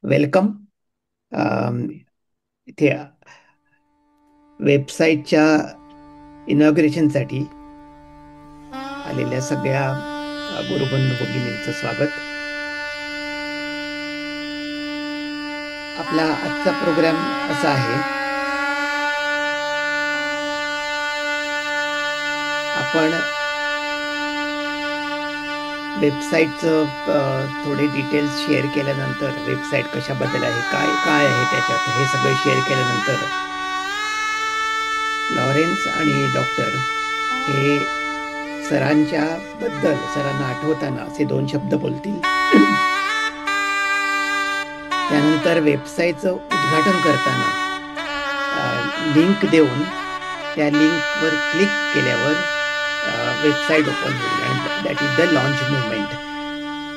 Welcome. इथे वेबसाईटच्या इनॉग्रेशनसाठी आलेल्या सगळ्या गुरुबंधू भगिनींचं स्वागत. आपला आजचा प्रोग्राम असा आहे, आपण वेबसाईटचं थोडे डिटेल्स शेअर केल्यानंतर, वेबसाईट कशाबद्दल आहे, काय काय आहे त्याच्यात, हे सगळं शेअर केल्यानंतर लॉरेन्स आणि डॉक्टर हे सरांच्या बद्दल, सरांना आठवताना असे 2 शब्द बोलतील. त्यानंतर वेबसाईटचं उद्घाटन करताना लिंक देऊन त्या लिंकवर क्लिक केल्यावर वेबसाईट ओपन होईल आणि that is the launch movement.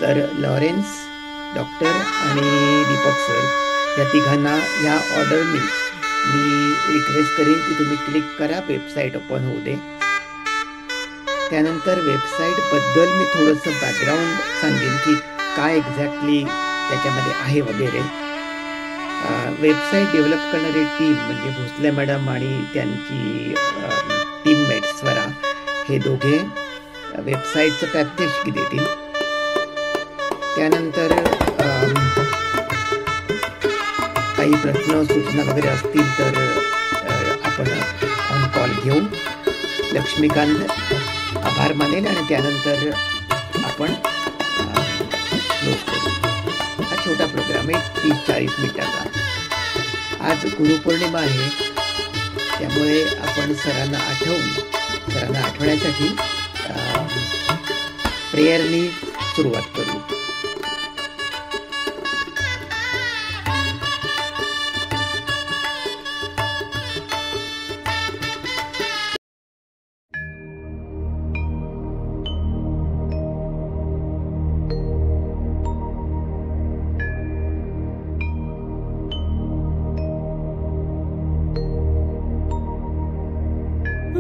तर लॉरेन्स, डॉक्टर आणि दीपक सर या तिघांना या ऑर्डरनी मी रिक्वेस्ट करेन की तुम्ही क्लिक करा, वेबसाईट ओपन होऊ दे. त्यानंतर वेबसाईटबद्दल मी थोडंसं बॅकग्राऊंड सांगेन की काय एक्झॅक्टली त्याच्यामध्ये आहे वगैरे. वेबसाईट डेव्हलप करणारी टीम म्हणजे भोसले मॅडम आणि त्यांची टीममेट स्वरा, हे दोघे वेबसाईटचं प्रात्यक्षिक देतील. त्यानंतर काही प्रश्न सूचना वगैरे असतील तर आपण ऑन कॉल घेऊ. लक्ष्मीकांत आभार मानेल आणि त्यानंतर आपण क्लोज करू. हा छोटा प्रोग्राम आहे 30-40 मिनिटाचा. आज गुरुपौर्णिमा आहे, त्यामुळे आपण सरांना आठवण्यासाठी प्रेयरनी सुरुवात करू.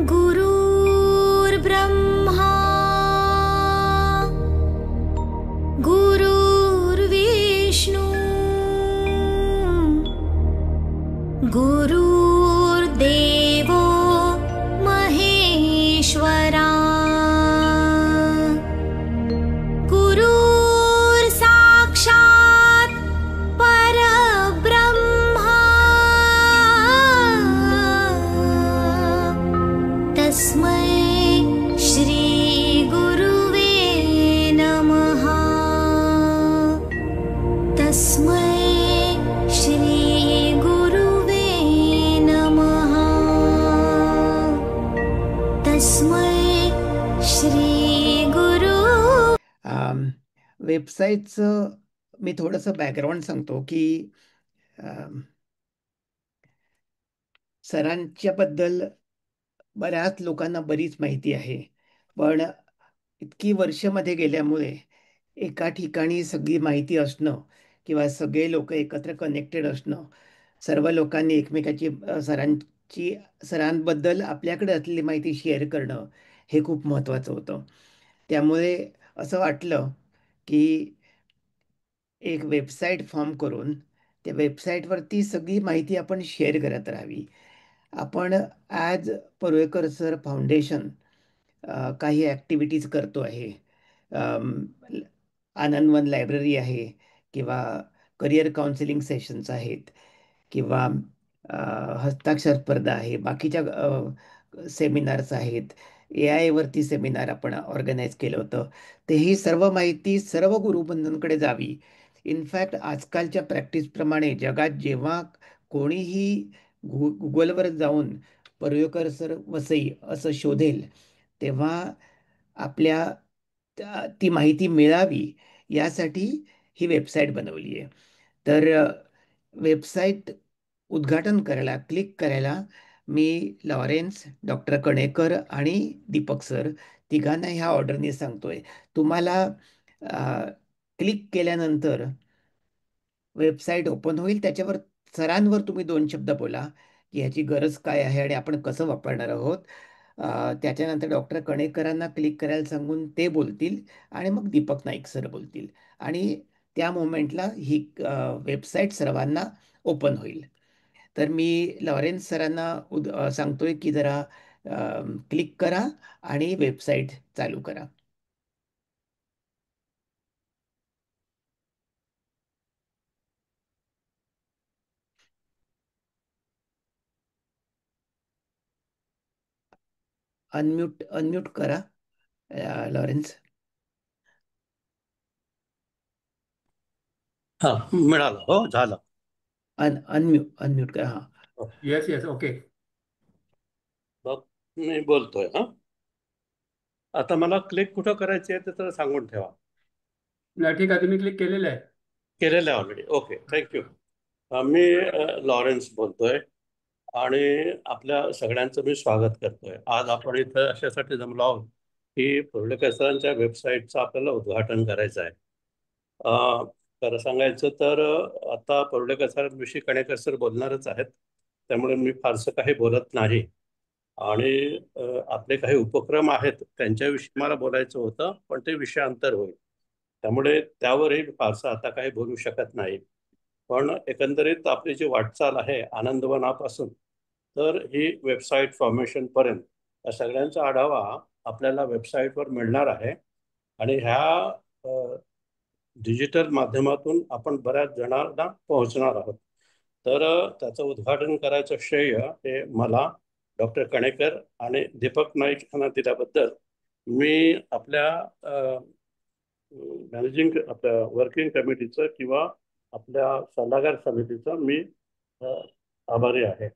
गुरुर्ब्रह्मा गुरुर्विष्णू गुरुर्देवो महेश्वरा गुरुर्साक्षात् परब्रह्मा तस्मै श्री गुरुवे नमः. तस्मै श्री गुरुवे नमः. तस्मै श्री गुरु. वेबसाईटचं मी थोडंसं बॅकग्राऊंड सांगतो की सरांच्या बद्दल बऱ्याच लोकांना बरीच माहिती आहे, पण इतकी वर्षमध्ये गेल्यामुळे एका ठिकाणी सगळी माहिती असणं किंवा सगळे लोक एकत्र कनेक्टेड असणं, सर्व लोकांनी एकमेकाची सरांबद्दल आपल्याकडे असलेली माहिती शेअर करणं हे खूप महत्त्वाचं होतं. त्यामुळे असं वाटलं की एक वेबसाईट फॉर्म करून त्या वेबसाईटवरती सगळी माहिती आपण शेअर करत राहावी. आपण ॲज परुळेकर सर फाउंडेशन काही ॲक्टिव्हिटीज करतो आहे. आनंदवन लायब्ररी आहे किंवा करिअर काउन्सिलिंग सेशन्स आहेत किंवा हस्ताक्षर स्पर्धा आहे, बाकीच्या सेमिनार्स आहेत. AI वरती सेमिनार आपण ऑर्गनाईज केलं होतं. तर ही सर्व माहिती सर्व गुरुबंधूंकडे जावी. इनफॅक्ट आजकालच्या प्रॅक्टिसप्रमाणे जगात जेव्हा कोणीही गुगलवर जाऊन परुळेकर सर वसई असं शोधेल, तेव्हा आपल्या ती माहिती मिळावी यासाठी ही वेबसाईट बनवली आहे. तर वेबसाईट उद्घाटन करायला, क्लिक करायला मी लॉरेन्स, डॉक्टर कणेकर आणि दीपक सर तिघांना ह्या ऑर्डरनी सांगतोय. तुम्हाला क्लिक केल्यानंतर वेबसाईट ओपन होईल. त्याच्यावर सरांवर तुम्ही 2 शब्द बोला की ह्याची गरज काय आहे आणि आपण कसं वापरणार आहोत. त्याच्यानंतर डॉक्टर कणेकरांना क्लिक करायला सांगून ते बोलतील आणि मग दीपक नाईक सर बोलतील आणि त्या मोमेंटला ही वेबसाईट सर्वांना ओपन होईल. तर मी लॉरेन्स सरांना सांगतोय की जरा क्लिक करा आणि वेबसाईट चालू करा. अनम्यूट करा लॉरेन्स. हा, मिळालं. हो, झालं. अनम्यूट करा. हा, येस येस ओके. मग मी बोलतोय. हा, आता मला क्लिक कुठं करायची आहे ते तर सांगून ठेवा. नाही ठीक आहे, तुम्ही क्लिक केलेलं आहे. केलेलं आहे ऑलरेडी. Okay, thank you. मी लॉरेन्स बोलतोय आणि आपल्या सगळ्यांचं मी स्वागत करतोय. आज आपण इथं अशासाठी जमलो आहोत की परुळेकर सरांच्या वेबसाईटचं आपल्याला उद्घाटन करायचं आहे. खरं सांगायचं तर आता परुळेकर सरांविषयी कणेकर सर बोलणारच आहेत, त्यामुळे मी फारसं काही बोलत नाही. आणि आपले काही उपक्रम आहेत त्यांच्याविषयी मला बोलायचं होतं, पण ते विषयांतर होईल, त्यामुळे त्यावरही फारसं आता काही बोलू शकत नाही. पण एकंदरीत आपली जी वाटचाल आहे आनंदवनापासून तर ही वेबसाईट फॉर्मेशन पर्यंत या सगळ्यांचा आढावा आपल्याला वेबसाईटवर मिळणार आहे. आणि ह्या डिजिटल माध्यमातून आपण बऱ्याच जणांना पोहोचणार आहोत. तर त्याचं उद्घाटन करायचं श्रेय हे मला, डॉक्टर कणेकर आणि दीपक नाईक यांना दिल्याबद्दल मी आपल्या मॅनेजिंग आपल्या वर्किंग कमिटीचं किंवा आपल्या सल्लागार समितीचं मी आभारी आहे.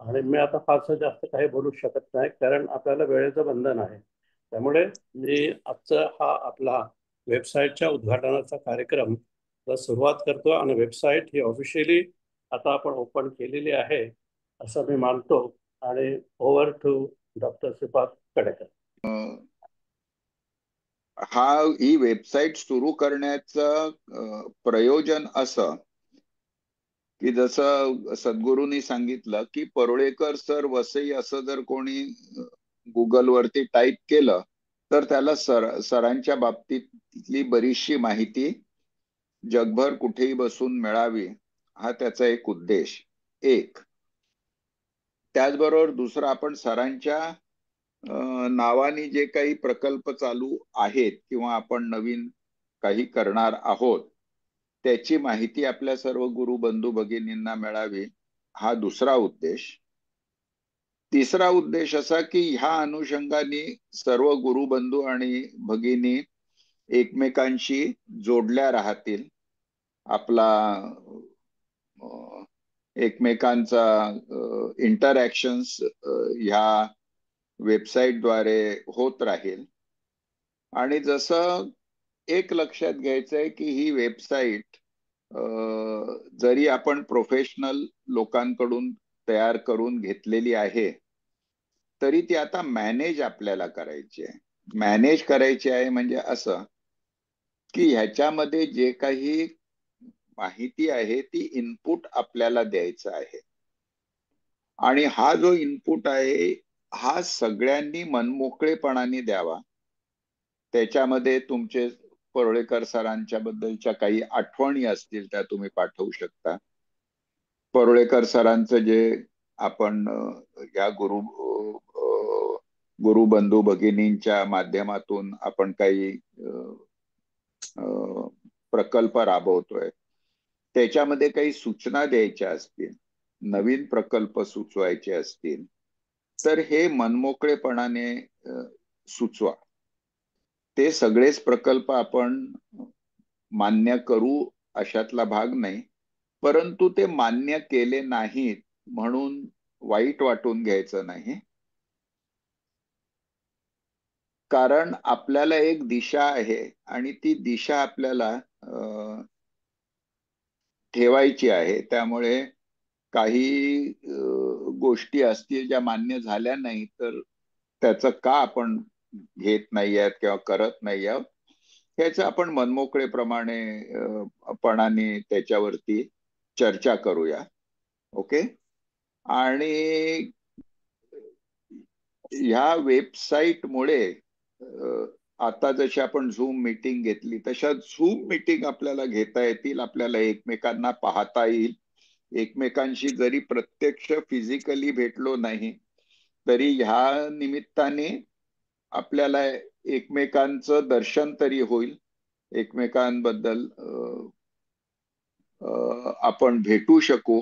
आणि मी आता फारसं जास्त काही बोलू शकत नाही, कारण आपल्याला वेळेचं बंधन आहे. त्यामुळे मी आजचा हा आपला वेबसाईटच्या उद्घाटनाचा कार्यक्रम सुरुवात करतो. आणि वेबसाईट ही ऑफिशियली आता आपण ओपन केलेली आहे असं मी मानतो. आणि over to doctor Shripad Kadekar. ही वेबसाईट सुरू करण्याचं प्रयोजन असं की जसं सद्गुरूंनी सांगितलं की परुळेकर सर वसई असं जर कोणी गुगलवरती टाईप केलं तर त्याला सरांच्या बाबतीतली बरीचशी माहिती जगभर कुठेही बसून मिळावी, हा त्याचा एक उद्देश. एक त्याचबरोबर दुसरा, आपण सरांच्या नावाने जे काही प्रकल्प चालू आहेत किंवा आपण नवीन काही करणार आहोत त्याची माहिती आपल्या सर्व गुरु बंधू भगिनींना मिळावी, हा दुसरा उद्देश. तिसरा उद्देश असा की ह्या अनुषंगाने सर्व गुरु बंधू आणि भगिनी एकमेकांशी जोडल्या राहतील. आपला एकमेकांचा इंटरॅक्शन्स ह्या वेबसाईटद्वारे होत राहील. आणि जसं एक लक्षात घ्यायचंय की ही वेबसाईट जरी आपण प्रोफेशनल लोकांकडून तयार करून घेतलेली आहे तरी ती आता मॅनेज आपल्याला करायची आहे. मॅनेज करायची आहे म्हणजे असं की ह्याच्यामध्ये जे काही माहिती आहे ती इनपुट आपल्याला द्यायचं आहे. आणि हा जो इनपुट आहे हा सगळ्यांनी मनमोकळेपणाने द्यावा. त्याच्यामध्ये तुमचे परुळेकर सरांच्या बद्दलच्या काही आठवणी असतील त्या तुम्ही पाठवू शकता. परुळेकर सरांचं जे आपण या गुरु बंधू भगिनींच्या माध्यमातून आपण काही प्रकल्प राबवतोय त्याच्यामध्ये काही सूचना द्यायच्या असतील, नवीन प्रकल्प सुचवायचे असतील तर हे मनमोकळेपणाने सुचवा. ते सगळेच प्रकल्प आपण मान्य करू अशातला भाग नाही, परंतु ते मान्य केले नाहीत म्हणून वाईट वाटून घ्यायचं नाही. कारण आपल्याला एक दिशा आहे आणि ती दिशा आपल्याला ठेवायची आहे. त्यामुळे काही गोष्टी असतील ज्या मान्य झाल्या नाही तर त्याचं का आपण घेत नाही आहोत किंवा करत नाही आहोत ह्याचं आपण मनमोकळेप्रमाणे पणाने त्याच्यावरती चर्चा करूया. ओके. आणि ह्या वेबसाईटमुळे आता जशी आपण झूम मीटिंग घेतली तशा झूम मीटिंग आपल्याला घेता येतील, आपल्याला एकमेकांना पाहता येईल. एकमेकांशी जरी प्रत्यक्ष फिजिकली भेटलो नाही तरी ह्या निमित्ताने आपल्याला एकमेकांचं दर्शन तरी होईल, एकमेकांबद्दल आपण भेटू शकू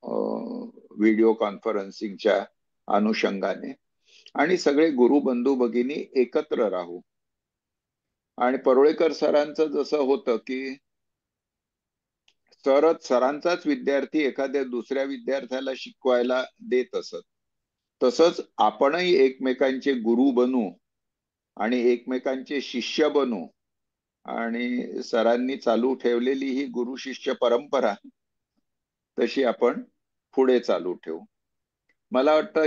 व्हिडिओ कॉन्फरन्सिंगच्या अनुषंगाने, आणि सगळे गुरु बंधू भगिनी एकत्र राहू. आणि परुळेकर सरांचं जसं होतं की सरांचाच विद्यार्थी एखाद्या दुसऱ्या विद्यार्थ्याला शिकवायला देत असत, तसंच आपणही एकमेकांचे गुरु बनू आणि एकमेकांचे शिष्य बनू. आणि सरांनी चालू ठेवलेली ही गुरु शिष्य परंपरा तशी आपण पुढे चालू ठेवू. मला वाटतं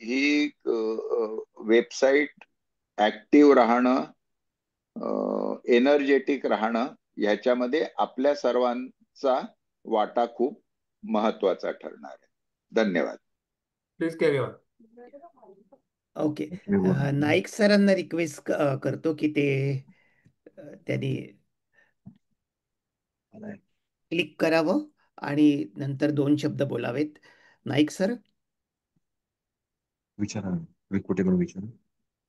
ही वेबसाईट ऍक्टिव्ह राहणं, एनर्जेटिक राहणं, ह्याच्यामध्ये आपल्या सर्वांचा वाटा खूप महत्वाचा ठरणार आहे. धन्यवाद. Please carry on. Okay. Naik सरांना रिक्वेस्ट करतो की ते त्यांनी क्लिक करावं आणि नंतर 2 शब्द बोलावेत. नाईक सर. विचारा, मी कुठे पण विचारा.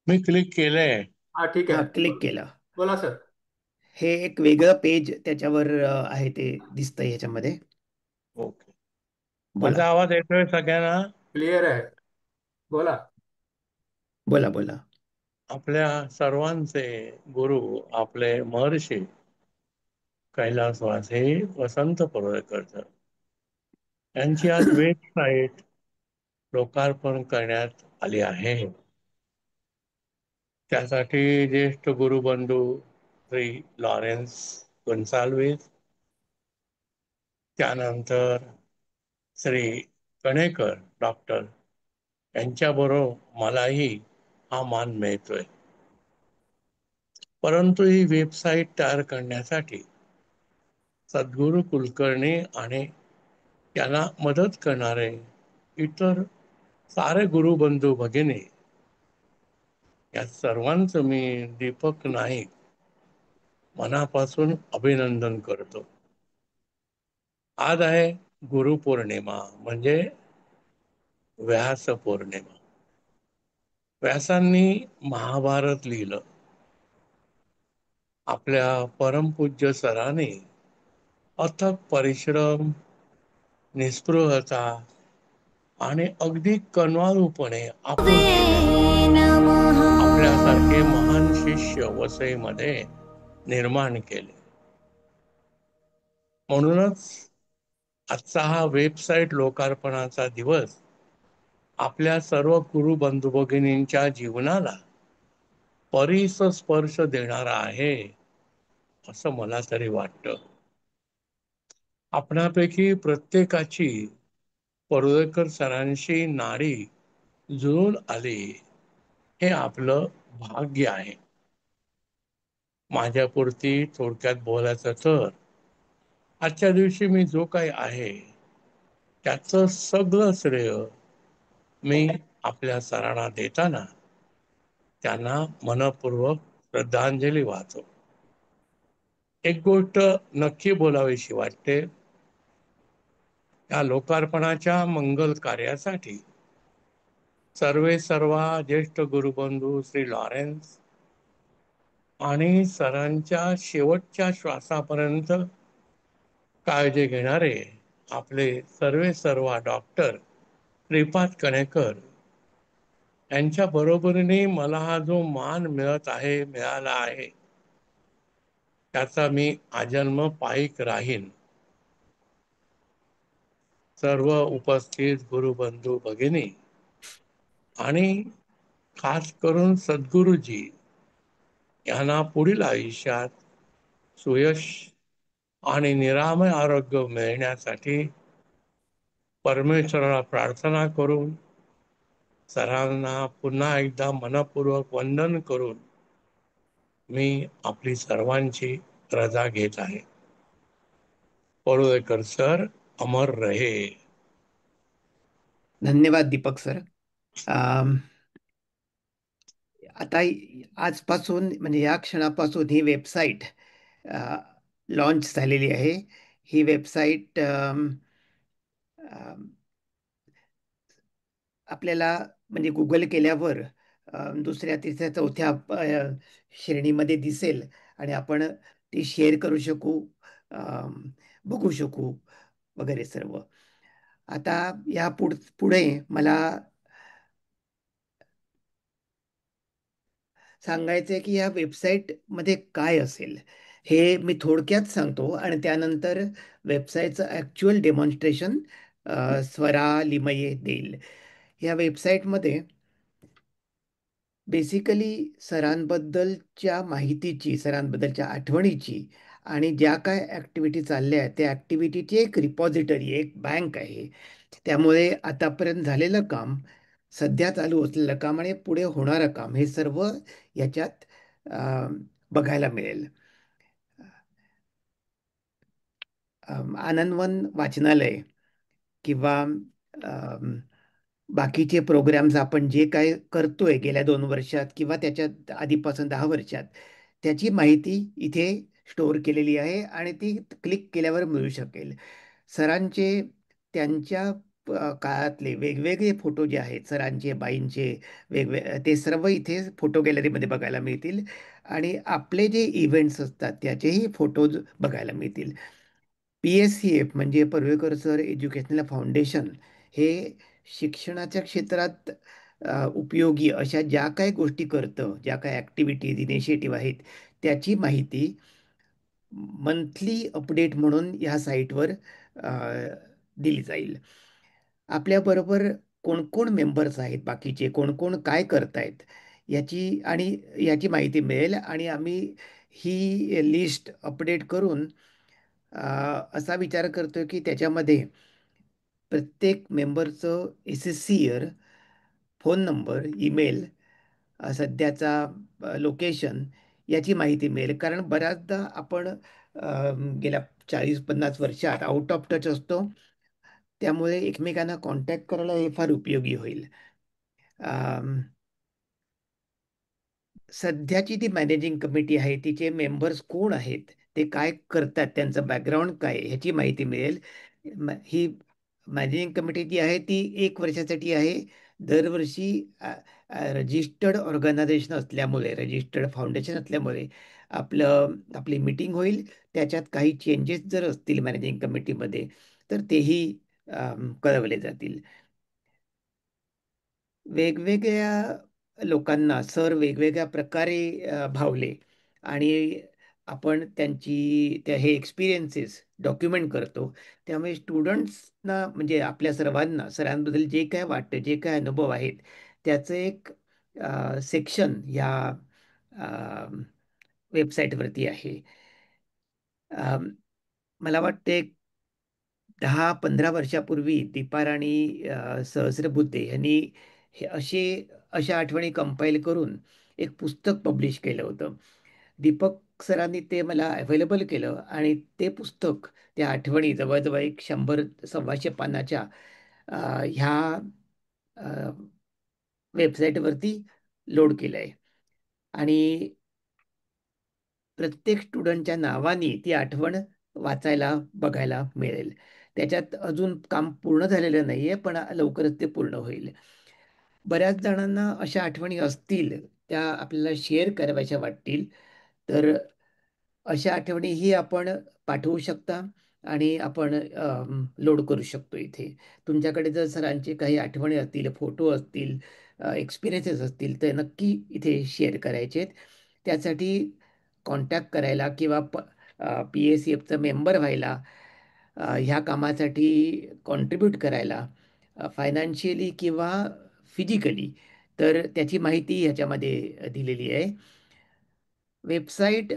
मी क्लिक केलंय. हा ठीक हा, आहे, क्लिक केलं. बोला सर. हे एक वेगळं पेज त्याच्यावर आहे, ते दिसतंय ह्याच्यामध्ये. ओके. बोला माझा आवाज येतोय सगळ्यांना? क्लिअर आहे, बोला. बोला बोला. आपल्या सर्वांचे गुरु, आपले महर्षी कैलासवासी वसंत परुळेकर सर यांची आज वेबसाईट लोकार्पण करण्यात आली आहे. त्यासाठी ज्येष्ठ गुरुबंधू श्री लॉरेन्स गोन्साल्विस, त्यानंतर श्री कणेकर डॉक्टर यांच्याबरोबर मलाही हा मान मिळतोय. परंतु ही वेबसाईट तयार करण्यासाठी सद्गुरू कुलकर्णी आणि त्यांना मदत करणारे इतर सारे गुरुबंधू भगिनी, या सर्वांचं मी दीपक नाईक मनापासून अभिनंदन करतो. आज आहे गुरुपौर्णिमा, म्हणजे व्यास पौर्णिमा. व्यासांनी महाभारत लिहिलं. आपल्या परमपूज्य सरांनी अथक परिश्रम, निस्पृहता आणि अगदी कणवाळूपणे आपुलकीने नमः आपल्यासारखे महान शिष्य वसईमध्ये निर्माण केले. म्हणूनच आजचा हा वेबसाईट लोकार्पणाचा दिवस आपल्या सर्व गुरु बंधू भगिनींच्या जीवनाला परीस स्पर्श देणारा आहे, असं मला तरी वाटतं. आपणापैकी प्रत्येकाची परुळेकर सरांशी नाडी जुळून आली, हे आपलं भाग्य आहे. माझ्यापुरती थोडक्यात बोलायचं तर आजच्या दिवशी मी जो काही आहे त्याचं सगळं श्रेय मी आपल्या सरांना देताना त्यांना मनपूर्वक श्रद्धांजली वाहतो. एक गोष्ट नक्की बोलावीशी वाटते. या लोकार्पणाच्या मंगल कार्यासाठी सर्वा ज्येष्ठ गुरुबंधू श्री लॉरेन्स आणि सरांच्या शेवटच्या श्वासापर्यंत काळजी घेणारे आपले सर्वा डॉक्टर श्रीपाद कणेकर यांच्या बरोबरीने मला हा जो मान मिळाला आहे त्याचा मी आजन्म पाईक राहीन. सर्व उपस्थित गुरुबंधू भगिनी आणि खास करून सद्गुरूजी यांना पुढील आयुष्यात सुयश आणि निरामय आरोग्य मिळण्यासाठी परमेश्वराला प्रार्थना करून सरांना पुन्हा एकदा मनपूर्वक वंदन करून मी आपली सर्वांची रजा घेत आहे. परुळेकर सर अमर रहे. धन्यवाद दीपक सर. आता आजपासून म्हणजे या क्षणापासून ही वेबसाईट लॉन्च झालेली आहे. ही वेबसाईट आपल्याला म्हणजे गुगल केल्यावर दुसऱ्या तिसऱ्या चौथ्या श्रेणीमध्ये दिसेल आणि आपण ती शेअर करू शकू, अम, बघू शकू वगैरे सर्व. आता या पुढे मला सांगायचं आहे की या वेबसाईटमध्ये काय असेल हे मी थोडक्यात सांगतो आणि त्यानंतर वेबसाईटचं ॲक्च्युअल डेमॉन्स्ट्रेशन स्वरा लिमये देईल. या वेबसाईटमध्ये बेसिकली सरांबद्दलच्या माहितीची, सरांबद्दलच्या आठवणीची आणि ज्या काय ॲक्टिव्हिटी चालल्या आहेत त्या ॲक्टिव्हिटीची एक रिपॉझिटरी, एक बँक आहे. त्यामुळे आतापर्यंत झालेलं काम, सध्या चालू असलेलं काम आणि पुढे होणारं काम हे सर्व याच्यात अ, बघायला मिळेल. आनंदवन वाचनालय किंवा अम, बाकीचे प्रोग्राम्स आपण जे काय करतोय गेल्या 2 वर्षात किंवा त्याच्यात आधीपासून 10 वर्षात, त्याची माहिती इथे स्टोअर केलेली आहे आणि ती क्लिक केल्यावर मिळू शकेल. सरांचे त्यांच्या काळातले वेगवेगळे फोटो जे आहेत सरांचे, बाईंचे, ते सर्व इथे फोटो गॅलरीमध्ये बघायला मिळतील आणि आपले जे इव्हेंट्स असतात त्याचेही फोटोज बघायला मिळतील. PSCF म्हणजे परुळेकर सर एज्युकेशनल फाउंडेशन हे शिक्षणाच्या क्षेत्रात उपयोगी अशा ज्या काही गोष्टी करतं, ज्या काही ॲक्टिव्हिटीज, इनिशिएटिव्ह आहेत, त्याची माहिती मंथली अपडेट म्हणून ह्या साईटवर अ, दिली जाईल. आपल्याबरोबर कोण कोण मेंबर्स आहेत, बाकीचे कोण कोण काय करतायत याची माहिती मिळेल आणि आम्ही ही लिस्ट अपडेट करून असा विचार करतोय की त्याच्यामध्ये प्रत्येक मेंबरचं SSC year, phone number, email, सध्याचा लोकेशन याची माहिती मिळेल. कारण बऱ्याचदा आपण गेल्या 40-50 वर्षात आउट ऑफ टच असतो. त्यामुळे एकमेकांना कॉन्टॅक्ट करायला हे फार उपयोगी होईल. अम, सध्याची ती मॅनेजिंग कमिटी आहे, तिचे मेंबर्स कोण आहेत, ते काय करतात, त्यांचं बॅकग्राऊंड काय आहे, ह्याची माहिती मिळेल. ही मॅनेजिंग कमिटी जी आहे ती 1 वर्षासाठी आहे. दरवर्षी रजिस्टर्ड ऑर्गनायझेशन असल्यामुळे, रजिस्टर्ड फाउंडेशन असल्यामुळे आपली मीटिंग होईल. त्याच्यात काही चेंजेस जर असतील मॅनेजिंग कमिटीमध्ये तर तेही कळवले जातील. वेगवेगळ्या लोकांना सर वेगवेगळ्या प्रकारे भावले आणि आपण हे एक्सपिरियन्सेस डॉक्युमेंट करतो. त्यामुळे स्टुडंट्सना म्हणजे आपल्या सर्वांना सरांबद्दल जे काय वाटतं, जे काय अनुभव आहेत त्याचं एक सेक्शन या वेबसाईटवरती आहे. अम, मला वाटते 10-15 वर्षापूर्वी दीपाराणी सहस्रबुद्धे यांनी हे अशा आठवणी कंपाईल करून एक पुस्तक पब्लिश केलं होतं. दीपक सरांनी ते मला अवेलेबल केलं आणि ते पुस्तक, त्या आठवणी जवळजवळ एक 100-125 पानाच्या ह्या वेबसाईटवरती लोड केलं आहे आणि प्रत्येक स्टुडंटच्या नावाने ती आठवण वाचायला बघायला मिळेल. त्याच्यात अजून काम पूर्ण झालेलं नाहीये पण लवकरच ते पूर्ण होईल. बऱ्याच जणांना अशा आठवणी असतील, त्या आपल्याला शेअर कराव्याशा वाटतील, तर अशा आठवणीही आपण पाठवू शकता आणि आपण लोड करू शकतो इथे. तुमच्याकडे जर सरांचे काही आठवणी असतील, फोटो असतील, एक्सपिरियन्सेस असतील तर नक्की इथे शेअर करायचे आहेत. त्यासाठी कॉन्टॅक्ट करायला किंवा PACFचं मेंबर व्हायला, ह्या कामासाठी कॉन्ट्रीब्यूट करायला फायनान्शियली किंवा फिजिकली, तर त्याची माहिती ह्याच्यामध्ये दिलेली आहे. वेबसाईट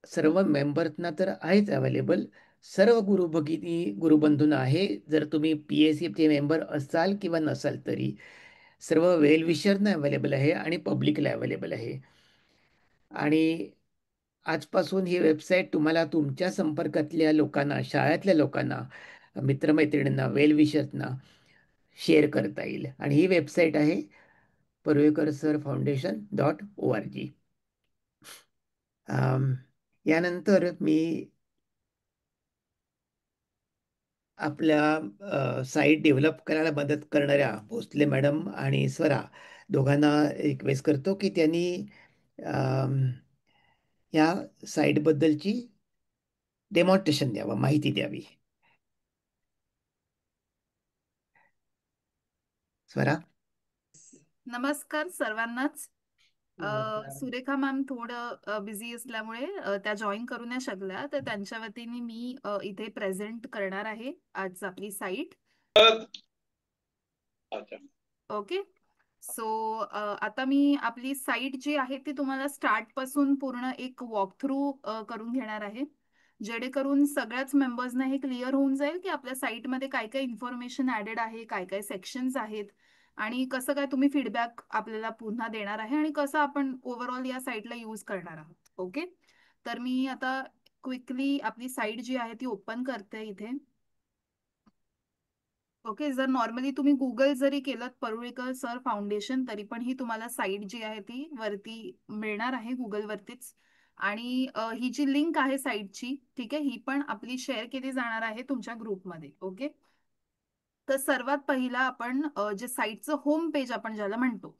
सर्व मेंबर्सना तर आहेच अवेलेबल. सर्व गुरु भगिनी गुरुबंधूंना आहे. जर तुम्ही PACFचे मेंबर असाल किंवा नसाल तरी सर्व वेलविशरना अवेलेबल आहे आणि पब्लिकला अवेलेबल आहे. आणि आजपासून ही वेबसाईट तुम्हाला तुमच्या संपर्कातल्या लोकांना, शाळेतल्या लोकांना, मित्रमैत्रिणींना, वेलविशर्सना शेअर करता येईल. आणि ही वेबसाईट आहे parulekar-sir-foundation.org. यानंतर मी आपल्या साईट डेव्हलप करायला मदत करणाऱ्या भोसले मॅडम आणि स्वरा दोघांना रिक्वेस्ट करतो की त्यांनी या साईटबद्दलची डेमॉन्स्ट्रेशन द्यावं, माहिती द्यावी. स्वरा. नमस्कार सर्वांनाच. सुरेखा मॅम थोडं बिझी असल्यामुळे त्या जॉईन करू नाही शकल्या, तर त्यांच्या वतीने मी इथे प्रेझेंट करणार आहे आज आपली साईट. ओके. सो आता मी आपली साईट जी आहे ती तुम्हाला स्टार्ट पासून पूर्ण एक वॉक थ्रू करून घेणार आहे, जेणेकरून सगळ्याच मेंबर्सना हे क्लिअर होऊन जाईल की आपल्या साईटमध्ये काय काय इन्फॉर्मेशन ऍडेड आहे, काय काय सेक्शन्स आहेत आणि कसं काय तुम्ही फीडबॅक आपल्याला पुन्हा देणार आहे आणि कसं आपण ओव्हरऑल या साईटला यूज करणार आहोत. ओके. तर मी आता क्विकली आपली साईट जी आहे ती ओपन करते इथे. ओके. जर नॉर्मली तुम्ही गुगल जरी केलं परुळेकर सर फाउंडेशन तरी पण ही तुम्हाला साईट जी आहे ती वरती मिळणार आहे गुगल वरतीच. आणि ही जी लिंक आहे साईटची, ठीक आहे, ही पण आपली शेअर केली जाणार आहे तुमच्या ग्रुपमध्ये. ओके. तर सर्वात पहिला आपण जे साईटचं होम पेज आपण ज्याला म्हणतो,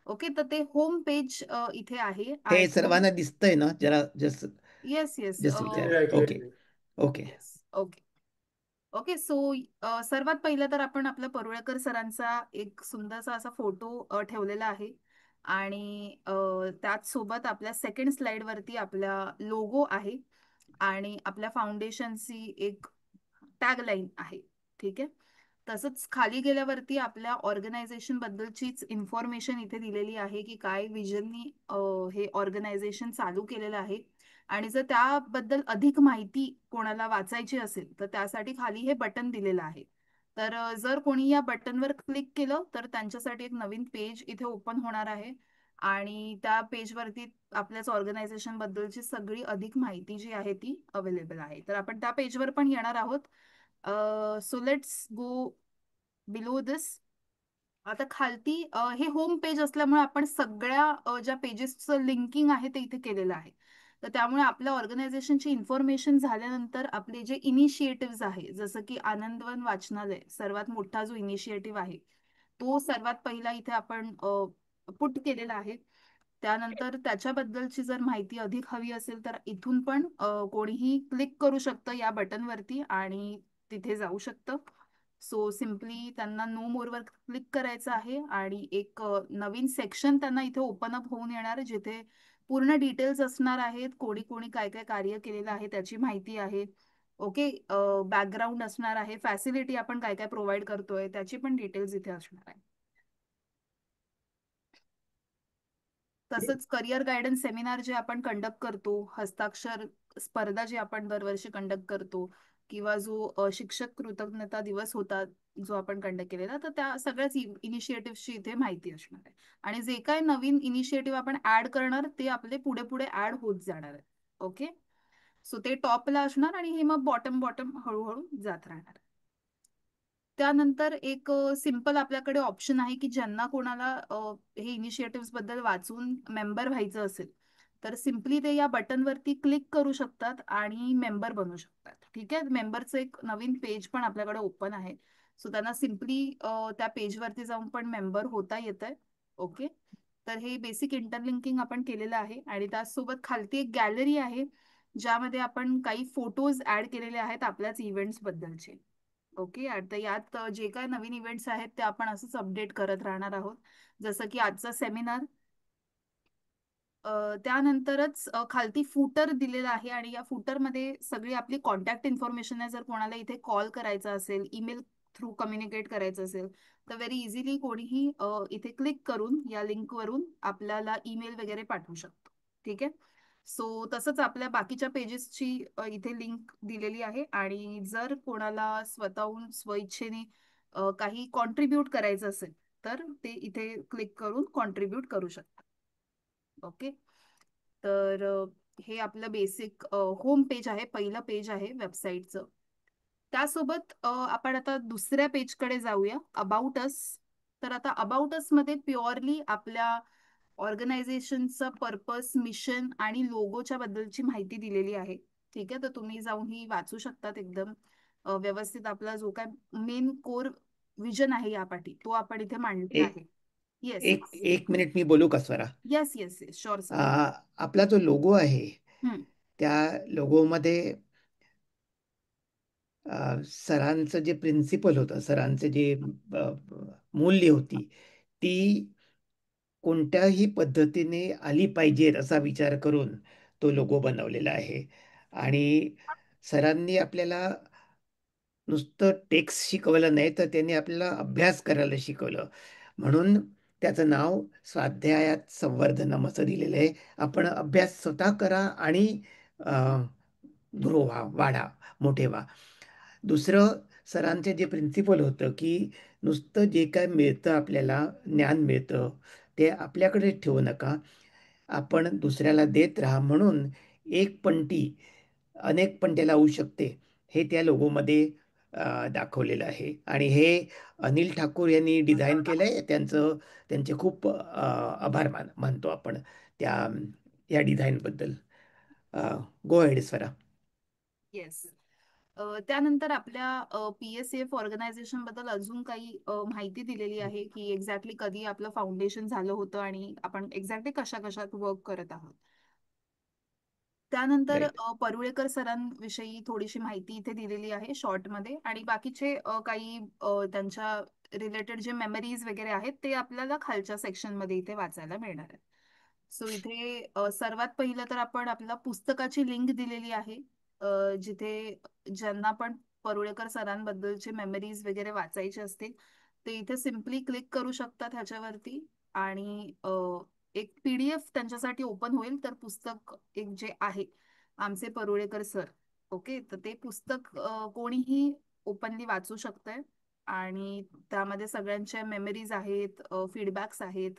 ओके, तर ते होम पेज इथे आहे. हे आणि सर्वांना दिसतंय ना? जरा जस्ट येस येस जस्ट विचार. Okay okay okay okay. So सर्वात पहिलं तर आपण आपल्या परुळेकर सरांचा एक सुंदरसा असा फोटो ठेवलेला आहे आणि त्याच सोबत आपल्या सेकंड स्लाइड वरती आपला लोगो आहे आणि आपल्या फाउंडेशनची एक टॅगलाईन आहे. ठीक आहे. तसंच खाली गेल्यावरती आपल्या ऑर्गनायझेशन बद्दलचीच इन्फॉर्मेशन इथे दिलेली आहे की काय विजननी हे ऑर्गनायझेशन चालू केलेलं आहे. आणि जर त्याबद्दल अधिक माहिती कोणाला वाचायची असेल तर त्यासाठी खाली हे बटन दिलेलं आहे. तर जर कोणी या बटनवर क्लिक केलं तर त्यांच्यासाठी एक नवीन पेज इथे ओपन होणार आहे आणि त्या पेजवरती आपल्याच ऑर्गनायझेशन बद्दलची सगळी अधिक माहिती जी आहे ती अवेलेबल आहे. तर आपण त्या पेजवर पण येणार आहोत. सो लेट्स गो बिलो दिस. आता खालती हे होम पेज असल्यामुळे आपण सगळ्या ज्या पेजेसचं लिंकिंग आहे ते इथे केलेलं आहे. तर त्यामुळे आपल्या ऑर्गनायझेशनची इन्फॉर्मेशन झाल्यानंतर आपले जे इनिशिएटिव्ह आहे, जसं की आनंदवन वाचनालय सर्वात मोठा जो इनिशिएटिव्ह आहे तो सर्वात पहिला इथे आपण पुट केलेला आहे. त्यानंतर त्याच्याबद्दलची जर माहिती अधिक हवी असेल तर इथून पण कोणीही क्लिक करू शकतं या बटनवरती आणि तिथे जाऊ शकतं. सो सिम्पली त्यांना नो मोरवर क्लिक करायचं आहे आणि एक नवीन सेक्शन त्यांना इथे ओपन अप होऊन येणार जिथे पूर्ण डिटेल्स असणार आहेत. कोणी कोणी काय काय कार्य केलेलं आहे त्याची माहिती आहे. ओके. बॅकग्राऊंड असणार आहे, फॅसिलिटी आपण काय काय प्रोव्हाइड करतोय त्याची पण डिटेल्स इथे असणार आहे. तसंच करिअर गायडन्स सेमिनार जे आपण कंडक्ट करतो, हस्ताक्षर स्पर्धा जी आपण दरवर्षी कंडक्ट करतो किंवा जो शिक्षक कृतज्ञता दिवस होता जो आपण कंडक्ट केलेला, तर त्या सगळ्याच इनिशिएटिव्हची इथे माहिती असणार आहे. आणि जे काय नवीन इनिशिएटिव्ह आपण ऍड करणार ते आपले पुढे पुढे ऍड होत जाणार आहे. ओके. सो ते टॉपला असणार आणि हे मग बॉटम बॉटम हळूहळू जात राहणार. त्यानंतर एक सिंपल आपल्याकडे ऑप्शन आहे की ज्यांना कोणाला हे इनिशिएटिव्ह बद्दल वाचून मेंबर व्हायचं असेल तर सिम्पली ते या बटनवरती क्लिक करू शकतात आणि मेंबर बनू शकतात. ठीक आहे. मेंबरचं एक नवीन पेज पण आपल्याकडे ओपन आहे. सो त्यांना सिम्पली त्या पेजवरती जाऊन पण मेंबर होता येतंय. ओके. तर हे बेसिक इंटरलिंकिंग आपण केलेलं आहे आणि त्याचसोबत खालती एक गॅलरी आहे ज्यामध्ये आपण काही फोटोज ऍड केलेले आहेत आपल्याच इव्हेंट्स बद्दलचे. ओके. आता यात जे काय नवीन इव्हेंट्स आहेत ते आपण असंच अपडेट करत राहणार आहोत, जसं की आजचा सेमिनार. त्यानंतरच खालती फुटर दिलेला आहे आणि या फुटरमध्ये सगळी आपली कॉन्टॅक्ट इन्फॉर्मेशन आहे. जर कोणाला इथे कॉल करायचा असेल, ईमेल थ्रू कम्युनिकेट करायचं असेल तर व्हेरी इझिली कोणीही इथे क्लिक करून या लिंकवरून आपल्याला ईमेल वगैरे पाठवू शकतो. ठीक आहे. सो तसंच आपल्या बाकीच्या पेजेसची इथे लिंक दिलेली आहे आणि जर कोणाला स्वतःहून स्वइच्छेने काही कॉन्ट्रीब्यूट करायचं असेल तर ते इथे क्लिक करून कॉन्ट्रीब्यूट करू शकतात. ओके. तर हे आपलं बेसिक होम पेज आहे, पहिलं पेज आहे वेबसाईटचं. त्यासोबत आपण आता दुसऱ्या पेजकडे जाऊया, अबाउट अस. तर आता अबाउट अस मध्ये प्युअरली आपल्या ऑर्गनायझेशनचं पर्पस, मिशन आणि लोगोच्या बद्दलची माहिती दिलेली आहे. ठीक आहे, तर तुम्ही जाऊन ही वाचू शकतात. एकदम व्यवस्थित आपला जो काय मेन कोर विजन आहे या पाठी तो आपण इथे मांडलेला एक आहे. येस एक एक मिनिट मी बोलू का Swara? Yes yes yes sure sir. आपला जो लोगो आहे त्या लोगोमध्ये सरांचं जे प्रिन्सिपल होतं, सरांचं जे मूल्य होती, ती कोणत्याही पद्धतीने आली पाहिजेत असा विचार करून तो लोगो बनवलेला आहे. आणि सरांनी आपल्याला नुसतं टेक्स्ट शिकवलं नाही, तर त्यांनी आपल्याला अभ्यास करायला शिकवलं. म्हणून त्याचं नाव स्वाध्यायात संवर्धनम असं दिलेलं आहे. आपण अभ्यास स्वतः करा आणि ग्रो व्हा, वाढा, मोठे व्हा. दुसरं, सरांचे जे प्रिन्सिपल होतं की नुसतं जे काय मिळतं, आपल्याला ज्ञान मिळतं, ते आपल्याकडे ठेवू नका, आपण दुसऱ्याला देत राहा. म्हणून एक पंटी अनेक पणत्या लावू शकते, हे त्या लोगोमध्ये दाखवलेलं आहे. आणि हे अनिल ठाकूर यांनी डिझाईन केलंय. त्यांचे खूप आभार मानतो आपण त्या या डिझाईनबद्दल. गो हेड स्वरा. येस. त्यानंतर आपल्या PSAF ऑर्गनायझेशन बद्दल अजून काही माहिती दिलेली आहे की एक्झॅक्टली कधी आपलं फाउंडेशन झालं होतं आणि आपण एक्झॅक्टली कशा कशात वर्क करत आहोत. त्यानंतर राईट. परुळेकर सरांविषयी थोडीशी माहिती इथे दिलेली आहे शॉर्टमध्ये. आणि बाकीचे काही त्यांच्या रिलेटेड जे मेमरीज वगैरे आहेत ते आपल्याला खालच्या सेक्शनमध्ये इथे वाचायला मिळणार आहे. सो इथे सर्वात पहिलं तर आपण आपल्या पुस्तकाची लिंक दिलेली आहे, जिथे ज्यांना पण परुळेकर सरांबद्दलचे मेमरीज वगैरे वाचायचे असतील ते इथे सिम्पली क्लिक करू शकतात ह्याच्यावरती. आणि एक PDF त्यांच्यासाठी ओपन होईल. तर पुस्तक एक जे आहे आमचे परुळेकर सर, ओके, तर ते पुस्तक कोणीही ओपनली वाचू शकतंय. आणि त्यामध्ये सगळ्यांच्या मेमरीज आहेत, फीडबॅक्स आहेत.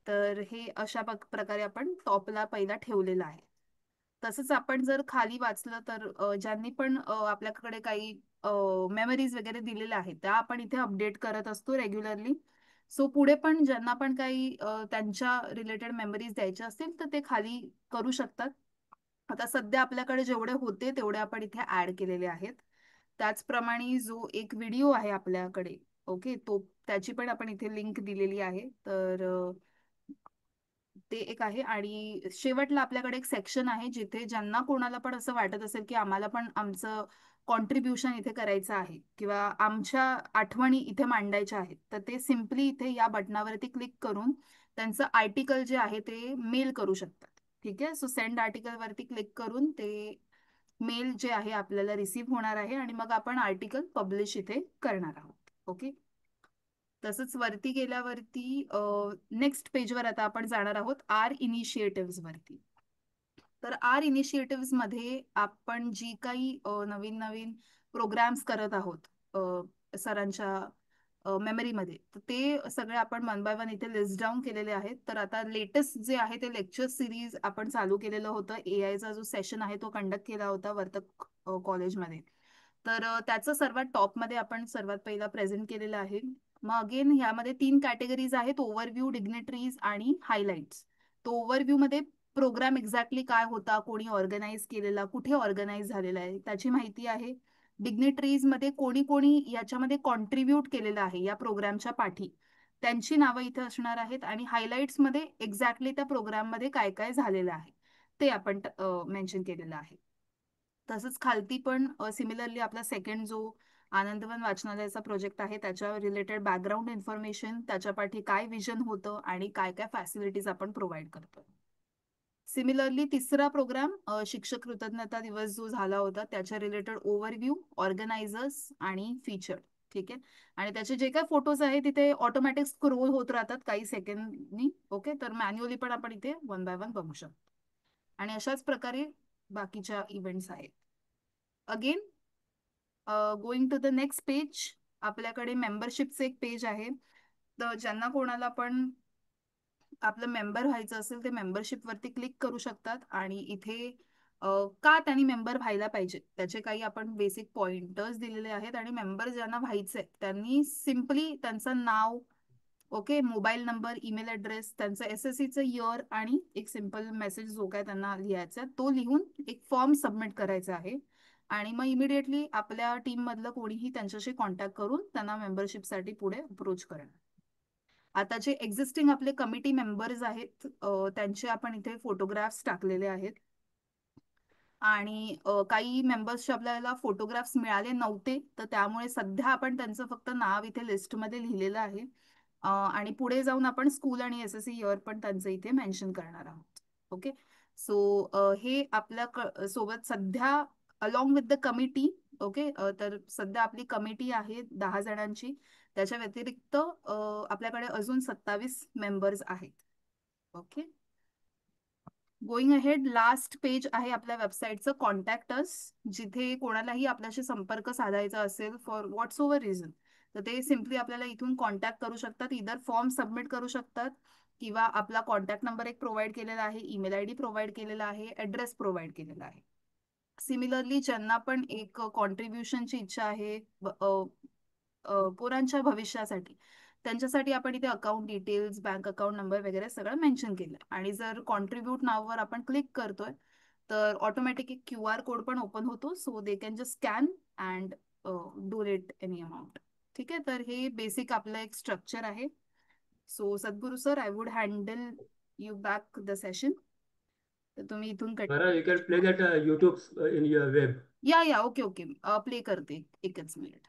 तर हे अशा प्रकारे आपण टॉपला पहिला ठेवलेला आहे. तसंच आपण जर खाली वाचलं तर ज्यांनी पण आपल्याकडे काही मेमरीज वगैरे दिलेल्या आहेत त्या आपण इथे अपडेट करत असतो रेग्युलरली. सो पुढे पण ज्यांना पण काही त्यांच्या रिलेटेड मेमरीज द्यायच्या असतील तर ते खाली करू शकतात. आता सध्या आपल्याकडे जेवढे होते तेवढे आपण इथे ऍड केलेले आहेत. त्याचप्रमाणे जो एक व्हिडिओ आहे आपल्याकडे, ओके, तो त्याची पण आपण इथे लिंक दिलेली आहे. तर ते एक आहे. आणि शेवटला आपल्याकडे एक सेक्शन आहे जिथे ज्यांना कोणाला पण असं वाटत असेल की आम्हाला पण आमचं कॉन्ट्रीब्युशन इथे करायचं आहे किंवा आमच्या आठवणी इथे मांडायच्या आहेत, तर ते सिम्पली इथे या बटनावरती क्लिक करून त्यांचं आर्टिकल जे आहे ते मेल करू शकतात. ठीक आहे, सो सेंड आर्टिकल वरती क्लिक करून ते मेल जे आहे आपल्याला रिसीव्ह होणार आहे आणि मग आपण आर्टिकल पब्लिश इथे करणार आहोत. ओके, तसंच वरती गेल्यावरती नेक्स्ट पेजवर आता आपण जाणार आहोत आर इनिशिएटिव्ह वरती. तर आर इनिशिएटिव्ह मध्ये आपण जी काही नवीन नवीन प्रोग्राम्स करत आहोत सरांच्या मेमरीमध्ये, तर ते सगळे आपण वन बाय वन इथे लिस्ट डाऊन केलेले आहेत. तर आता लेटेस्ट जे आहे ते लेक्चर सिरीज आपण चालू केलेलं होतं. AIचा जो सेशन आहे तो कंडक्ट केला होता वर्तक कॉलेजमध्ये. तर त्याचं सर्वात टॉपमध्ये आपण सर्वात पहिला प्रेझेंट केलेलं आहे. मग अगेन ह्यामध्ये 3 कॅटेगरीज आहेत, ओव्हरव्ह्यू, डिग्नेटरीज आणि हायलाइट्स. तो ओव्हरव्ह्यू मध्ये प्रोग्राम एक्झॅक्टली काय होता, कोणी ऑर्गनाईज केलेला, कुठे ऑर्गनाईज झालेला आहे त्याची माहिती आहे. डिग्नेटरीज मध्ये कोणी कोणी याच्यामध्ये कॉन्ट्रीब्यूट केलेलं आहे या प्रोग्रामच्या पाठी, त्यांची नावं इथे असणार आहेत. आणि हायलाइट्स मध्ये एक्झॅक्टली त्या प्रोग्राम मध्ये काय काय झालेलं आहे ते आपण मेन्शन केलेलं आहे. तसंच खालती पण सिमिलरली आपला सेकंड जो आनंदवन वाचनालयाचा प्रोजेक्ट आहे त्याच्या रिलेटेड बॅकग्राऊंड इन्फॉर्मेशन, त्याच्या पाठी काय विजन होतं आणि काय काय फॅसिलिटीज आपण प्रोव्हाइड करतो. सिमिलरली तिसरा प्रोग्राम शिक्षक कृतज्ञता दिवस जो झाला होता त्याच्या रिलेटेड ओव्हरव्ह्यू, ऑर्गनायझर्स आणि फीचर. ठीक आहे, आणि त्याचे जे काही फोटोज आहेत तिथे ऑटोमॅटिक स्क्रोल होत राहतात काही सेकंडनी. ओके, तर मॅन्युअली पण आपण इथे वन बाय वन बघू शकतो. आणि अशाच प्रकारे बाकीच्या इव्हेंट्स आहेत. Again going to the next page, आपल्याकडे मेंबरशिपचे एक पेज आहे. तर ज्यांना कोणाला पण आपलं मेंबर व्हायचं असेल ते मेंबरशिप वरती क्लिक करू शकतात. आणि इथे का त्यांनी मेंबर व्हायला पाहिजे त्याचे काही आपण बेसिक पॉइंटर्स दिलेले आहेत. आणि मेंबर ज्यांना व्हायचंय त्यांनी सिम्पली त्यांचं नाव, okay, mobile number, email address, त्यांचं SSCचं इयर आणि एक सिम्पल मेसेज जो काय त्यांना लिहायचा तो लिहून एक फॉर्म सबमिट करायचा आहे. आणि मग इमिडिएटली आपल्या टीममधलं कोणीही त्यांच्याशी कॉन्टॅक्ट करून त्यांना मेंबरशिपसाठी पुढे अप्रोच करेल. आता जे एक्झिस्टिंग आपले कमिटी मेंबर्स आहेत त्यांचे आपण इथे फोटोग्राफ्स टाकलेले आहेत. आणि काही मेंबर्सचे आपल्याला फोटोग्राफ्स मिळाले नव्हते, तर त्यामुळे सध्या आपण त्यांचं फक्त नाव इथे लिस्टमध्ये लिहिलेलं आहे. आणि पुढे जाऊन आपण स्कूल आणि SSC इयर पण त्यांचं इथे मेन्शन करणार आहोत. ओके, सो हे आपल्या सोबत सध्या along with the committee. Okay, तर सध्या आपली कमिटी आहे 10 जणांची. त्याच्या व्यतिरिक्त आपल्याकडे अजून 27 मेंबर्स आहेत. Okay, going ahead, last page आहे आपल्या वेबसाईटचं कॉन्टॅक्ट अस, जिथे कोणालाही आपल्याशी संपर्क साधायचा असेल फॉर व्हॉट्स ओव्हर रिझन, तर ते सिम्पली आपल्याला इथून कॉन्टॅक्ट करू शकतात. इधर फॉर्म सबमिट करू शकतात किंवा आपला कॉन्टॅक्ट नंबर एक प्रोव्हाइड केलेला आहे, ईमेल ID प्रोव्हाइड केलेला आहे, ॲड्रेस प्रोव्हाइड केलेला आहे. सिमिलरली ज्यांना पण एक कॉन्ट्रीब्युशनची इच्छा आहे पोरांच्या भविष्यासाठी, त्यांच्यासाठी आपण इथे account details, bank account number वगैरे सगळं मेन्शन केलं. आणि जर कॉन्ट्रीब्यूट नाववर आपण क्लिक करतोय तर ऑटोमॅटिक एक QR कोड पण ओपन होतो, so they can just scan and donate any amount. ठीक आहे, तर हे बेसिक आपलं एक स्ट्रक्चर आहे. So Sadhguru sir, I would handle you back the session. तर तुम्ही इथून Farah, you can play that YouTube in your web. या ओके ओके, प्ले करते एकच मिनिट.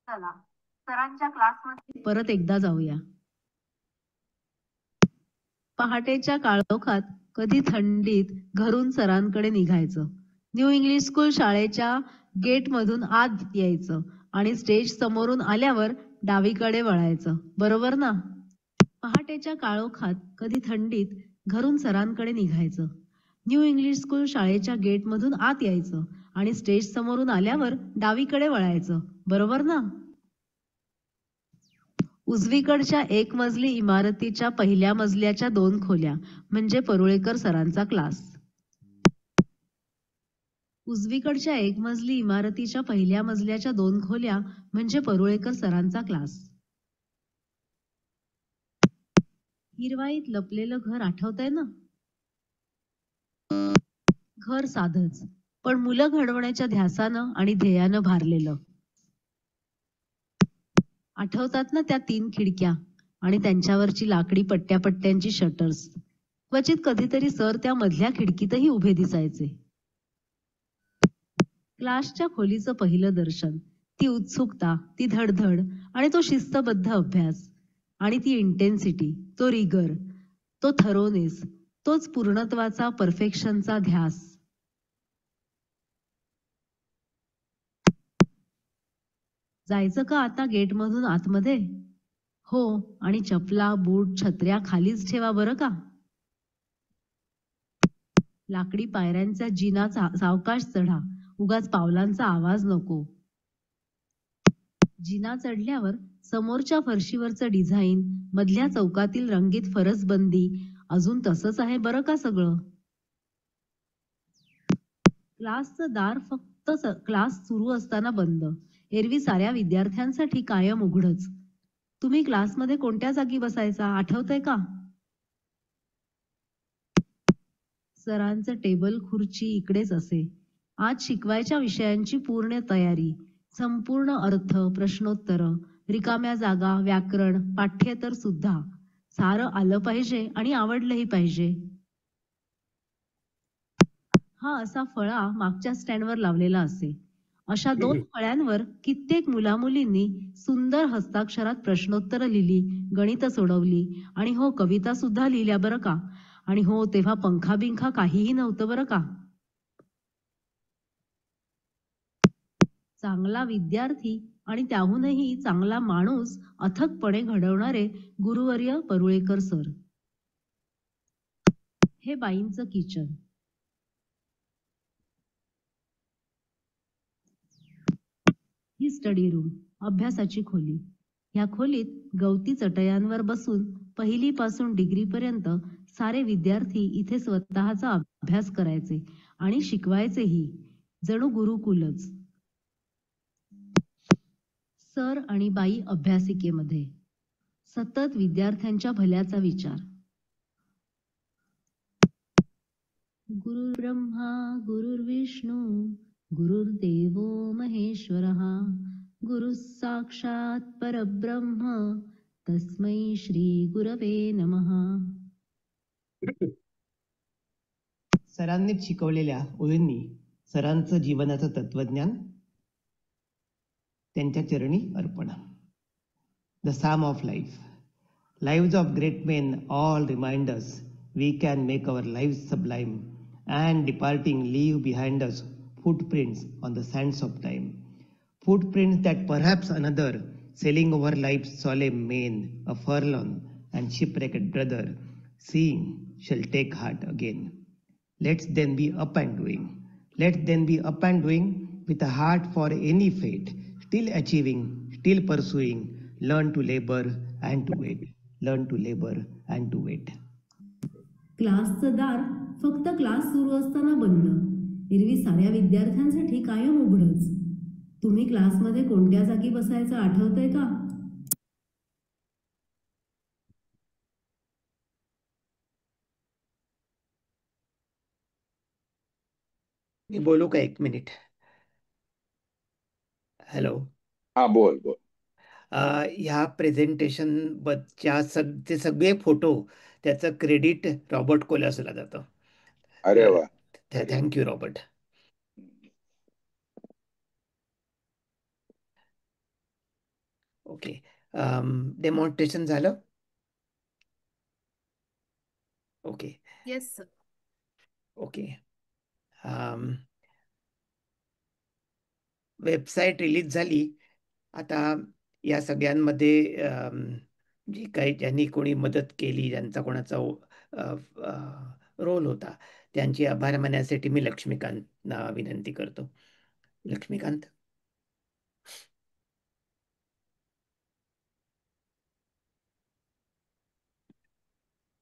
चला, सरांच्या क्लासमध्ये परत एकदा जाऊया. पहाटेच्या काळोखात कधी थंडीत घरून सरांकडे निघायचं. न्यू इंग्लिश स्कूल शाळेच्या गेटमधून आत यायचं आणि स्टेज समोरून आल्यावर डावीकडे वळायचं. बरोबर ना? पहाटेच्या काळोखात कधी थंडीत घरून सरांकडे निघायचं. न्यू इंग्लिश स्कूल शाळेच्या गेटमधून आत यायचं आणि स्टेज समोरून आल्यावर डावीकडे वळायचं. बरोबर ना? उजवीकडच्या एक मजली इमारतीच्या पहिल्या मजल्याच्या 2 खोल्या म्हणजे परुळेकर सरांचा क्लास. उजवीकडच्या एक मजली इमारतीच्या पहिल्या मजल्याच्या 2 खोल्या म्हणजे परुळेकर सरांचा क्लास. हिरवाईत लपलेलं घर आठवतंय ना? घर साधंच, पण मुलं घडवण्याच्या ध्यासानं आणि ध्येयानं भारलेलं. आठवतात ना त्या 3 खिडक्या आणि त्यांच्यावरची लाकडी पट्ट्यांची शटर्स. क्वचित कधीतरी सर त्या मधल्या खिडकीतही उभे दिसायचे. क्लासच्या खोलीचं पहिलं दर्शन, ती उत्सुकता, ती धडधड आणि तो शिस्तबद्ध अभ्यास आणि ती इंटेन्सिटी, तो रिगर, तो थरोनेस, तोच पूर्णत्वाचा, परफेक्शनचा ध्यास. जायचं का आता गेटमधून आतमध्ये? हो, आणि चपला, बूट, छत्र्या खालीच ठेवा बरं का. लाकडी पायऱ्यांचा जिना सावकाश चढा, उगाच पावलांचा आवाज नको. जिना चढल्यावर समोरच्या फरशीवरचं डिझाईन, मधल्या चौकातील रंगीत फरसबंदी अजून तसंच आहे बरं का सगळं. क्लासचं दार फक्त क्लास सुरू असताना बंद, एरवी साऱ्या विद्यार्थ्यांसाठी कायम उघडच. तुम्ही क्लासमध्ये कोणत्या जागी बसायचा आठवतंय का? सरांचं टेबल खुर्ची इकडेच असे. आज शिकवायच्या विषयांची पूर्ण तयारी, संपूर्ण अर्थ, प्रश्नोत्तर, रिकाम्या जागा, व्याकरण, पाठ्येतर सुद्धा. सारं आलं पाहिजे आणि आवडलंही पाहिजे. हा असा फळा मागच्या स्टँडवर लावलेला असे. अशा 2 फळ्यांवर कित्येक मुलामुलींनी सुंदर हस्ताक्षरात प्रश्नोत्तर लिहिली, गणित सोडवली आणि हो कविता सुद्धा लिहिल्या बरं का. आणि हो तेव्हा पंखा बिंखा काहीही नव्हतं बरं का. चांगला विद्यार्थी आणि त्याहूनही चांगला माणूस अथकपणे घडवणारे गुरुवर्य परुळेकर सर. हे बाईंचं किचन. ही स्टडी रूम, अभ्यासाची खोली. ह्या खोलीत गवती चटयांवर बसून पहिलीपासून डिग्रीपर्यंत सारे विद्यार्थी इथे स्वतःचा अभ्यास करायचे आणि शिकवायचेही, जणू गुरुकुलच. सर आणि बाई अभ्यासिकेमध्ये सतत विद्यार्थ्यांच्या भल्याचा विचार. गुरुर्ब्रह्मा गुरुर्विष्णू गुरुर्देवो महेश्वरः गुरुः साक्षात् परब्रह्म तस्मै श्री गुरवे नमः. सरांनीच शिकवलेल्या ओळींनी सरांचं जीवनाचं तत्वज्ञान त्यांच्या चरणी अर्पण. The psalm of life. Lives of great men all remind us we can make our lives sublime, and departing leave behind us footprints on the sands of time. Footprints that perhaps another, sailing over life's solemn main, a forlorn and shipwrecked brother, seeing, shall take heart again. Let's then be up and doing. Let's then be up and doing with a heart for any fate, still achieving, still pursuing, learn to labor and to wait. Learn to labor and to wait. क्लासचं दार फक्त class सुरू असताना बंद, एरवी साऱ्या विद्यार्थ्यांसाठी कायम उघडच. तुम्ही क्लासमध्ये कोणत्या जागी बसायचं आठवतंय का? मी बोलू का 1 मिनिट? हॅलो. हा, बोल बोल. ह्या प्रेझेंटेशन ते सगळे फोटो त्याचं क्रेडिट रॉबर्ट कोलासला जातं. अरे वा. Thank you Robert. ओके. डेमॉन्स्ट्रेशन झालं? Okay. Yes sir. Okay. Website release झाली. आता या सगळ्यांमध्ये जी काही ज्यांनी कोणी मदत केली, ज्यांचा कोणाचा रोल होता, त्यांची आभार मानण्यासाठी मी लक्ष्मीकांतना विनंती करतो. लक्ष्मीकांत.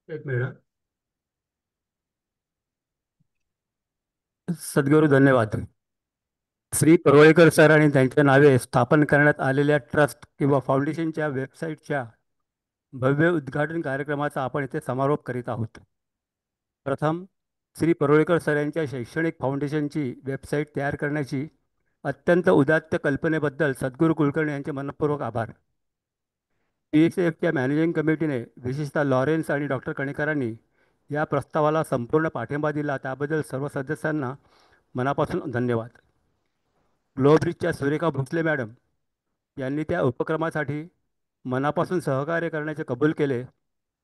एक मिनिट. सद्गुरू धन्यवाद. श्री परुळेकर सर आणि त्यांच्या नावे स्थापन करण्यात आलेल्या ट्रस्ट किंवा फाउंडेशनच्या वेबसाईटच्या भव्य उद्घाटन कार्यक्रमाचा आपण इथे समारोप करीत आहोत. प्रथम श्री परुळेकर सर यांच्या शैक्षणिक फाउंडेशनची वेबसाईट तयार करण्याची अत्यंत उदात्त कल्पनेबद्दल सद्गुरू कुलकर्णी यांचे मनपूर्वक आभार. PSAFच्या मॅनेजिंग कमिटीने, विशेषतः लॉरेन्स आणि डॉक्टर कणेकरांनी या प्रस्तावाला संपूर्ण पाठिंबा दिला, त्याबद्दल सर्व सदस्यांना मनापासून धन्यवाद. ग्लोब्रिजच्या सुरेखा भोसले मॅडम यांनी त्या उपक्रमासाठी मनापासून सहकार्य करण्याचे कबूल केले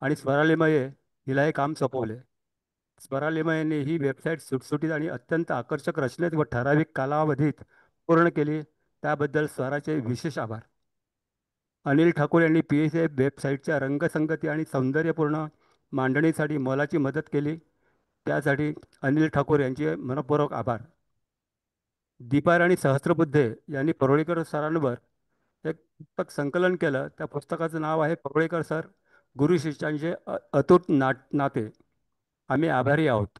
आणि स्वरालिमये हिला हे काम सोपवले. स्वरालिमयेने ही वेबसाईट सुटसुटीत आणि अत्यंत आकर्षक रचनेत व ठराविक कालावधीत पूर्ण केली, त्याबद्दल स्वराचे विशेष आभार. अनिल ठाकूर यांनी PSAF वेबसाईटच्या रंगसंगती आणि सौंदर्यपूर्ण मांडणीसाठी मोलाची मदत केली, त्यासाठी अनिल ठाकूर यांचे मनपूर्वक आभार. दीपाराणी सहस्त्रबुद्धे यांनी परुळेकर सरांवर एक पुस्तक संकलन केलं. त्या पुस्तकाचं नाव आहे परुळेकर सर, गुरु शिष्यांचे अतूट नाते. आम्ही आभारी आहोत.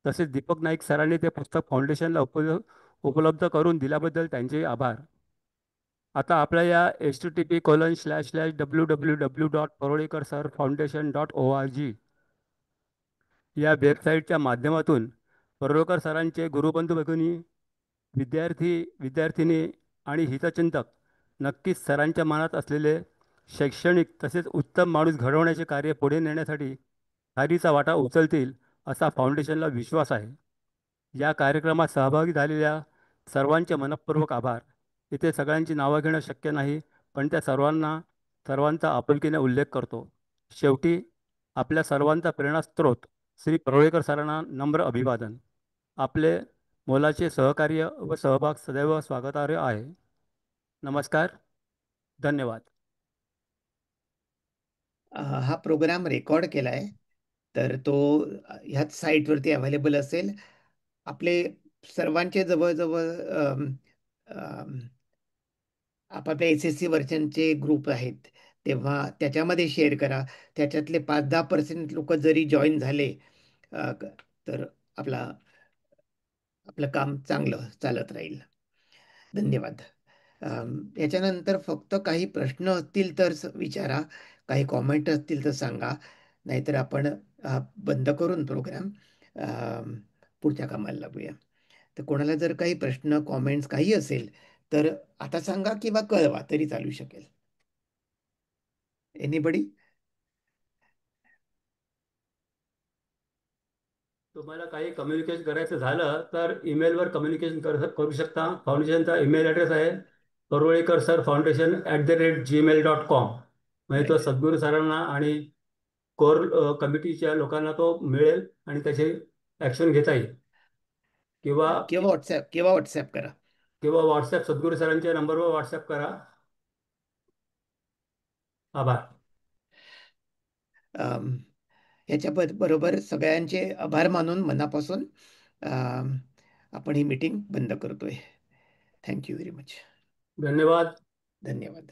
तसेच दीपक नाईक सरांनी ते पुस्तक फाउंडेशनला उपलब्ध करून दिल्याबद्दल त्यांचे आभार. आता आपल्या या http://www.parolekar-sir-foundation.org या वेबसाईटच्या माध्यमातून परुळेकर सरांचे गुरुबंधू भगिनी, विद्यार्थी आणि हितचिंतक नक्कीच सरांच्या मनात असलेले शैक्षणिक तसेच उत्तम माणूस घडवण्याचे कार्य पुढे नेण्यासाठी खारीचा वाटा उचलतील असा फाउंडेशनला विश्वास आहे. या कार्यक्रमात सहभागी झालेल्या सर्वांचे मनपूर्वक आभार. इथे सगळ्यांची नावं घेणं शक्य नाही, पण त्या सर्वांचा आपुलकीने उल्लेख करतो. शेवटी आपल्या सर्वांचा प्रेरणास्त्रोत श्री परुळेकर सरांना नम्र अभिवादन. आपले मोलाचे सहकार्य व सहभाग सदैव स्वागतार्ह आहे. नमस्कार, धन्यवाद. हा प्रोग्राम रेकॉर्ड केला आहे, तर तो ह्याच साईटवरती अवेलेबल असेल. आपले सर्वांचे जवळजवळ आपापल्या SSC वर्षांचे ग्रुप आहेत तेव्हा त्याच्यामध्ये शेअर करा. त्याच्यातले 5-10% लोक जरी जॉईन झाले तर आपला आपलं काम चांगलं चालत राहील. धन्यवाद. याच्यानंतर फक्त काही प्रश्न असतील तर विचारा, काही कॉमेंट असतील तर सांगा, नाहीतर आपण बंद करून प्रोग्राम पुढच्या कामाला लागूया. तर कोणाला जर काही प्रश्न कॉमेंट्स काही असेल तर आता सांगा किंवा कळवा तरी चालू शकेल. एनीबडी? तुम्हाला काही कम्युनिकेशन करायचं झालं तर ईमेलवर कम्युनिकेशन करू शकता. फाउंडेशनचा ईमेल ॲड्रेस आहे parolekar@gmail.com. म्हणजे तो Right. सद्गुरू सरांना आणि कोर कमिटीच्या लोकांना तो मिळेल आणि त्याची ॲक्शन घेता येईल. किंवा किंवा व्हॉट्सॲप करा. व्हॉट्सॲप सद्गुरू सरांच्या नंबरवर व्हॉट्सॲप करा. आभार. याच्या बरोबर सगळ्यांचे आभार मानून मनापासून आपण ही मीटिंग बंद करतोय. Thank you very much. धन्यवाद. धन्यवाद.